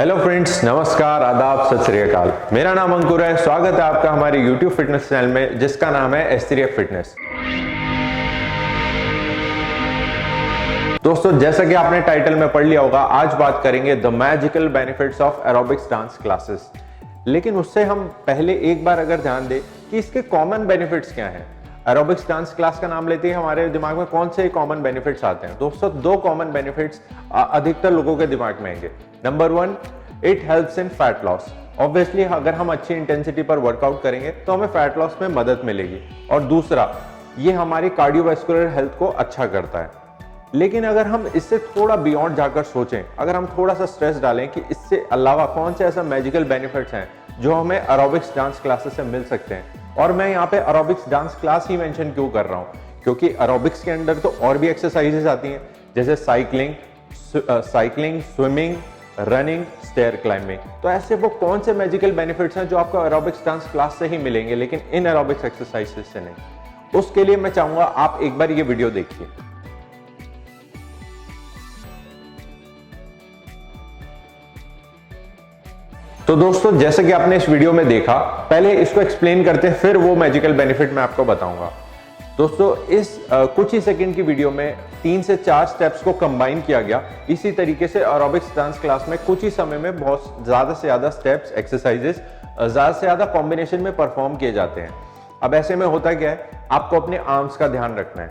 Hello friends, नमस्कार, आदाब, सत श्री अकाल। मेरा नाम अंकुर है। स्वागत है आपका हमारे YouTube फिटनेस चैनल में जिसका नाम है S3F फिटनेस। दोस्तों, जैसा कि आपने टाइटल में पढ़ लिया होगा, आज बात करेंगे the magical benefits of aerobics dance classes. लेकिन उससे हम पहले एक बार अगर ध्यान दें कि इसके कॉमन बेनिफिट्स क्या हैं। एरोबिक्स डांस क्लास का नाम लेते ही हमारे दिमाग में कौन से कॉमन बेनिफिट्स आते हैं। दोस्तों, दो कॉमन बेनिफिट्स अधिकतर लोगों के दिमाग में आएंगे। Number one, it helps in fat loss. Obviously अगर हम अच्छी इंटेंसिटी पर वर्कआउट करेंगे तो हमें फैट लॉस में मदद मिलेगी। और दूसरा, ये हमारी कार्डियोवैस्कुलर हेल्थ को अच्छा करता है। लेकिन अगर हम इससे थोड़ा बियॉन्ड जाकर सोचें, अगर हम थोड़ा सा स्ट्रेस डालें कि इससे अलावा कौन से ऐसा मैजिकल बेनिफिट्स हैं जो हमें एरोबिक्स डांस क्लासेस से मिल सकते हैं। और मैं यहाँ पे एरोबिक्स डांस क्लास ही मेंशन क्यों कर रहा हूँ, क्योंकि एरोबिक्स के अंदर तो और भी एक्सरसाइजेस आती हैं, जैसे cycling, swimming, running, stair climbing. तो ऐसे वो कौन से मैजिकल बेनिफिट्स हैं जो आपको एरोबिक्स डांस क्लास से ही मिलेंगे, लेकिन इन एरोबिक्स एक्सरसाइजेस से नहीं। उसके लिए मैं चाहूंगा आप एक बार ये वीडियो देखिए। तो दोस्तों, जैसे कि आपने इस वीडियो में देखा, पहले इसको एक्सप्लेन करते हैं, फिर वो मैजिकल बेनिफिट मैं आपको बताऊंगा। दोस्तों, इस कुछ ही सेकंड की वीडियो में 3 से 4 स्टेप्स को कंबाइन किया गया। इसी तरीके से एरोबिक्स डांस क्लास में कुछ ही समय में बहुत ज्यादा से ज्यादा स्टेप्स, एक्सरसाइजेस, ज्यादा से ज्यादा कॉम्बिनेशन में परफॉर्म किए जाते हैं। अब ऐसे में होता क्या है, आपको अपने आर्म्स का ध्यान रखना है,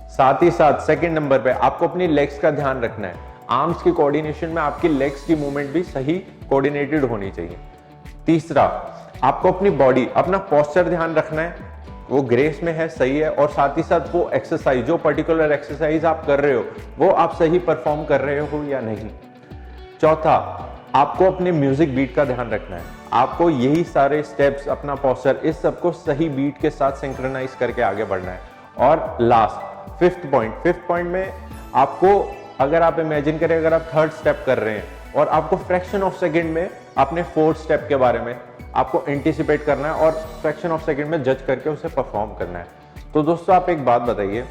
साथ ही साथ सेकंड नंबर पे आपको अपनी लेग्स का ध्यान रखना है। आर्म्स की कोऑर्डिनेशन में आपकी लेग्स की मूवमेंट भी सही कोऑर्डिनेटेड होनी चाहिए। तीसरा, आपको अपनी बॉडी, अपना पोस्चर ध्यान रखना है, वो ग्रेस में है, सही है। और साथ ही साथ वो एक्सरसाइज, जो पर्टिकुलर एक्सरसाइज आप कर रहे हो, वो आप सही परफॉर्म कर रहे हो या नहीं। चौथा, आपको अपने म्यूजिक बीट का ध्यान रखना है। आपको यही सारे स्टेप्स, अपना पोस्चर, इस सबको सही बीट के साथ सिंक्रोनाइज करके आगे बढ़ना है। और लास्ट फिफ्थ पॉइंट में आपको, अगर आप इमेजिन करें, अगर आप थर्ड स्टेप कर रहे हैं और आपको फ्रैक्शन ऑफ सेकंड में अपने फोर्थ स्टेप के बारे में आपको एंटिसिपेट करना है और फ्रैक्शन ऑफ सेकंड में जज करके उसे परफॉर्म करना है। तो दोस्तों, आप एक बात बताइए,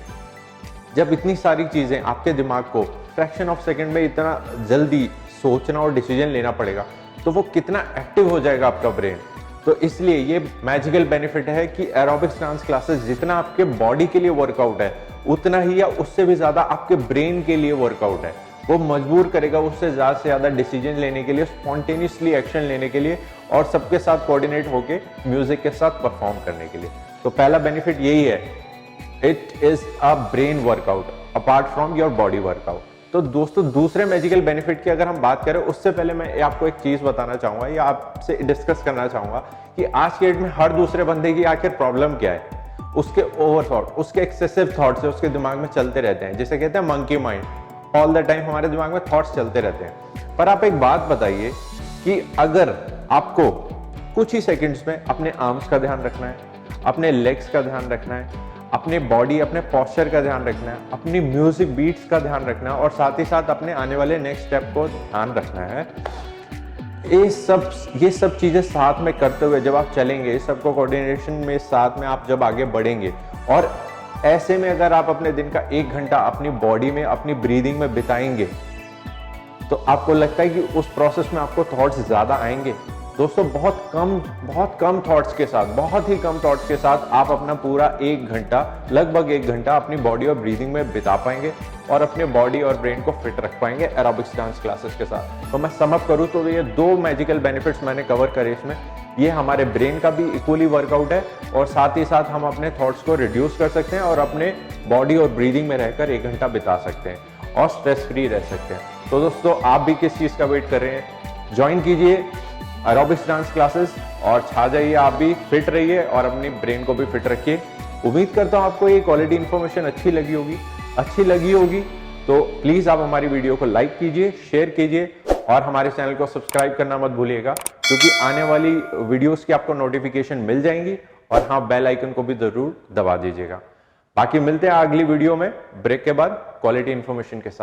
जब इतनी सारी चीजें आपके दिमाग को फ्रैक्शन ऑफ सेकंड में इतना जल्दी सोचना और डिसीजन लेना पड़ेगा, तो वो कितना एक्टिव हो जाएगा आपका ब्रेन। तो इसलिए ये मैजिकल बेनिफिट है कि एरोबिक्स डांस क्लासेस जितना आपके बॉडी के लिए वर्कआउट है, उतना ही या उससे भी ज्यादा आपके ब्रेन के लिए वर्कआउट है। वो मजबूर करेगा उससे ज्यादा से ज्यादा डिसीजन लेने के लिए, स्पॉन्टेनियसली एक्शन लेने के लिए और सबके साथ कोऑर्डिनेट होके म्यूजिक के साथ परफॉर्म करने के लिए। तो पहला बेनिफिट यही है, it is a brain workout apart from your body workout. तो दोस्तों, दूसरे मैजिकल बेनिफिट की अगर हम बात करें, उससे पहले मैं आपको एक चीज बताना चाहूंगा या आपसे डिस्कस करना चाहूंगा कि आज के डेट में हर दूसरे बंदे की आखिर प्रॉब्लम क्या है। उसके ओवर थॉट, उसके एक्सेसिव थॉट्स उसके दिमाग में चलते रहते हैं, जिसे कहते हैं monkey mind. All the time हमारे दिमाग में थॉट्स चलते रहते हैं। पर आप एक बात बताइए कि अगर आपको कुछ ही सेकंड्स में अपने आर्म्स का ध्यान रखना है, अपने लेग्स का ध्यान रखना है, अपने बॉडी, अपने पोस्चर का ध्यान रखना है, अपनी म्यूजिक बीट्स का ध्यान रखना है और साथ ही साथ अपने आने वाले नेक्स्ट स्टेप को ध्यान रखना है, ये सब चीजें साथ में करते हुए जब आप चलेंगे, सबको कोऑर्डिनेशन में साथ में आप जब आगे बढ़ेंगे, और ऐसे में अगर आप अपने दिन का 1 घंटा अपनी बॉडी में, अपनी ब्रीदिंग में बिताएंगे, तो आपको लगता है कि उस प्रोसेस में आपको थॉट्स ज्यादा आएंगे। दोस्तों, बहुत कम थॉट्स के साथ, बहुत ही कम थॉट्स के साथ आप अपना पूरा 1 घंटा, लगभग 1 घंटा अपनी बॉडी और ब्रीदिंग में बिता पाएंगे और अपने बॉडी और ब्रेन को फिट रख पाएंगे एरोबिक्स डांस क्लासेस के साथ। तो मैं सम अप करूं तो ये 2 मैजिकल बेनिफिट्स मैंने कवर करे इसमें। ये हमारे ब्रेन का भी इक्वली वर्कआउट है और साथ ही साथ हम अपने थॉट्स को रिड्यूस कर सकते हैं और अपने बॉडी और ब्रीदिंग में रहकर 1 घंटा बिता सकते हैं और स्ट्रेस फ्री रह सकते हैं। तो दोस्तों, आप भी किस चीज का वेट कर रहे हैं? ज्वाइन कीजिए एरोबिक्स डांस क्लासेस और छा जाइए। आप भी फिट रहिए और अपनी ब्रेन को भी फिट रखिए। उम्मीद करता हूं आपको ये क्वालिटी इंफॉर्मेशन अच्छी लगी होगी। तो प्लीज आप हमारी वीडियो को लाइक कीजिए, शेयर कीजिए और हमारे चैनल को सब्सक्राइब करना मत भूलिएगा, क्योंकि आने वाली वीडियोस की आपको नोटिफिकेशन मिल जाएंगी। और हाँ, बेल आइकन को भी जरूर दबा दीजिएगा। बाकी मिलते हैं अगली वीडियो में ब्रेक के बाद क्वालिटी इंफॉर्मेशन के साथ।